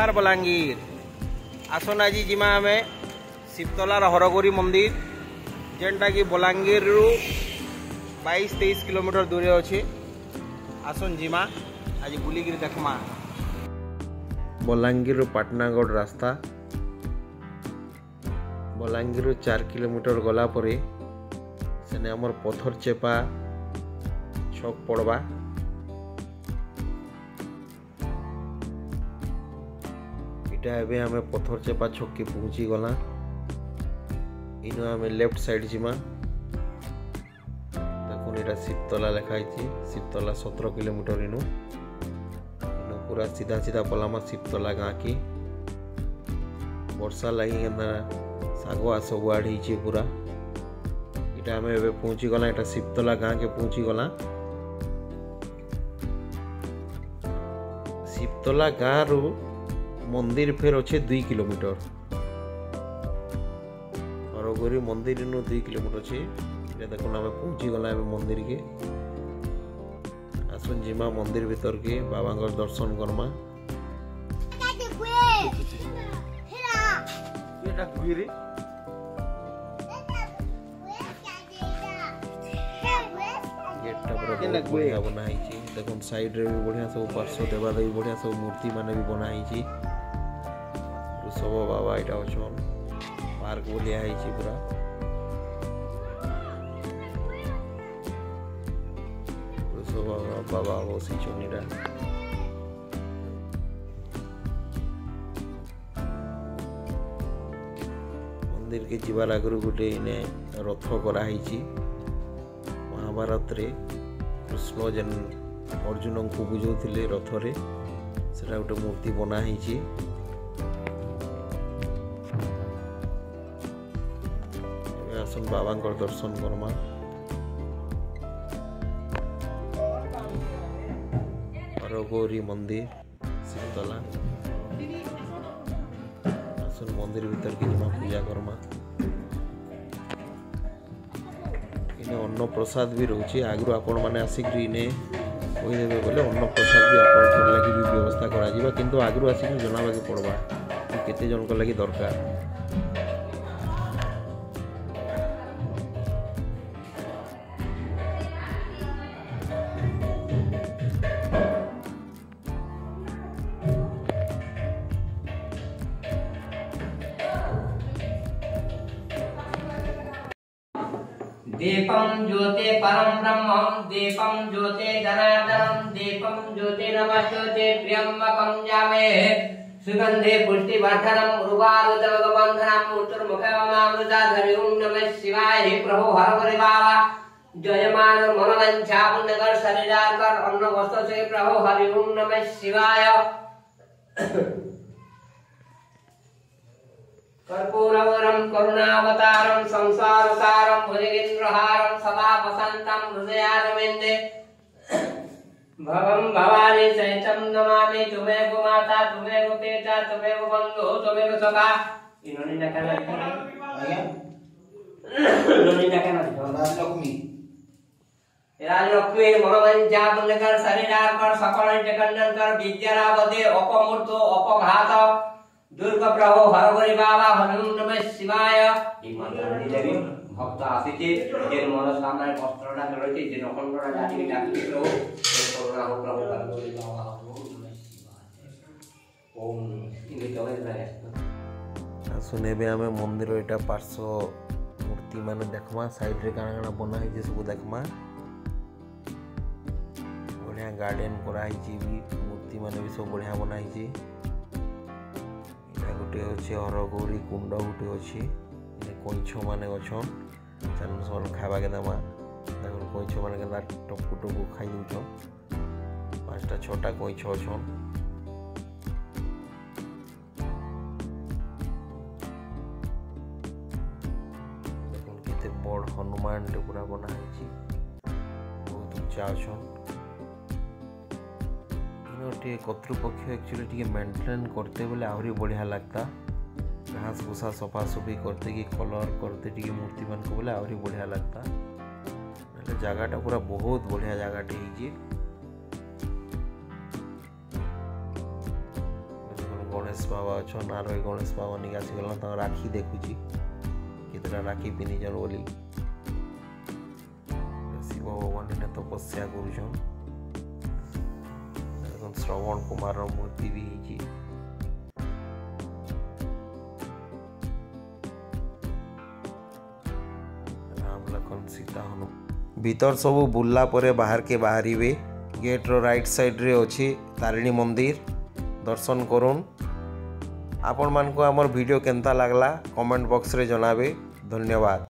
नमस्कार बलांगीर आसन आज जिमा आम शिवतलार हरगोरी मंदिर जेनटा कि बलांगीर रु 22-23 किलोमीटर दूर अच्छे। आसन जिमा आज बुलिकी देखमा बलांगीर पाटनागढ़ रास्ता। बलांगीर 4 किलोमीटर गला परे सेने हमर पत्थर चेपा छक पड़वा। इटा एबे हमें पत्थर चेपा छक के पहुंची गला। इनो हमें लेफ्ट साइड जिमा देखो इटा शिवतला लिखाई शिवतला 17 किलोमीटर इनो पूरा सीधा सीधा पलामा शिवतला गाँ की वर्षा लगी सागुआ सब आड़ पूरा। इटा हमें एबे पहुंची गला। इटा शिवतला गाँ के पहुंची गला। शिवतला गाँ रु मंदिर फेर अच्छे 2 किलोमीटर। हरगोरी मंदिर इनु 2 किलोमीटर अच्छे। देखो आम पहुंची गला मंदिर के। आसन जिमा मंदिर भीतर के बाबा दर्शन करमा। बढ़िया बनाई देखो साइड रे भी बढ़िया सब पार्श्व देवादेवी बढ़िया सब मूर्ति माने भी बनाई। सब बाबा इटा अच्छन पार्क बोलिया पूरा। सब बाबा बसी चुनीरा मंदिर के जीवार आगु गोटे इने रथ कराई। महाभारत रे कृष्ण जेन अर्जुन को बुझौले रथ रे सेटा गोटे मूर्ति बनाई। आसन बाबा दर्शन करमा। हरगोरी मंदिर शिवतला। आसन मंदिर भीतर के जिमा पूजा करमा। इने अन्न प्रसाद भी रोचे। आगु आपण माने आसिक इने कहीदेवे बोले अन्न प्रसाद भी आपण लगी भी व्यवस्था करा जिबा, किंतु आगु आसिक जनाबा के पड़वा केते जन को लगी दरकार। दीपं ज्योते परम ब्रह्मं दीपं ज्योते जनार्दनं दीपं ज्योते नमस्ते त्र्यंबकं जामहे सुगंधे पुष्टिवर्धनम् उर्वारुकबन्धनम् उत्तरमुखमामृताधरि ओं नमः शिवाय। हे प्रभु हरहरि बाबा जयमान मनोवांछा पुण्यकर शरीराकर अन्न वस्त्र से प्रभु हरि ओं नमः शिवाय। कर्पूरवरं करुणावतारं संसारसारं भुजगेन्द्रहारं सदा वसन्तं हृदयारविन्दे भवं भवानी सहितं नमामि। तुमेव माता तुमेव पिता तुमेव बन्धु तुमेव सखा। इन्होंने देखा राजलक्ष्मी राजलक्ष्मी मनोवांछा पुण्यकर शरीराकर सकल जगन्नाथ कर विद्यारावधे अपमूर्त अपघात दुर्ग प्रभु हरहरि बाबा हनुम नमः शिवाय। देवी भक्त आसीते जे मनोकामना वस्त्रटा करते जे नखंडटा जाति डाकी प्रभु करुणा हो प्रभु हरहरि बाबा हनुम नमः शिवाय। ओम इने जय जय। सुने बे हमें मंदिर एटा पार्श्व मूर्ति माने देखमा। साइड रे काना काना बना है जे सब देखमा। बढ़िया गार्डन कराई भी मूर्ति माने भी सब बढ़िया बनाई। गोटे अच्छे हरगौरी कुंड गोटे अच्छी कईछ मैंने अच्छन चाल खावा के दमा देखो कईछ मैंने टपकु टपकु खाई दौन 5टा 6टा कईछ अच्छन। देखो केते बड़ हनुमान पूरा बनाई बहुत उच्चा अच्छन। कर्तृपक्ष एक्चुअली मेंटेन करते बोले आहरी बढ़िया लगता। घास भूसा सफा सफी करते कि कलर करते टी मूर्ति मान को बोले आहरी बढ़िया लगता। जगहटा पूरा बहुत बढ़िया जगहटे गणेश बाबा अच्छन आर गणेश बाबा निकासी गला राखी देखुची केतटा राखी पिनिजन बोली शिव भगवान ने तपस्या करुछन श्रवण कुमार मूर्ति भी है राम लखन सीता हनुमान भीतर सब बुल्ला परे बाहर के बाहरी गेट रो राइट साइड रे अछि तारिणी मंदिर दर्शन करुन आपण मान को हमर वीडियो केनता लागला कमेंट बॉक्स रे जनाबे धन्यवाद।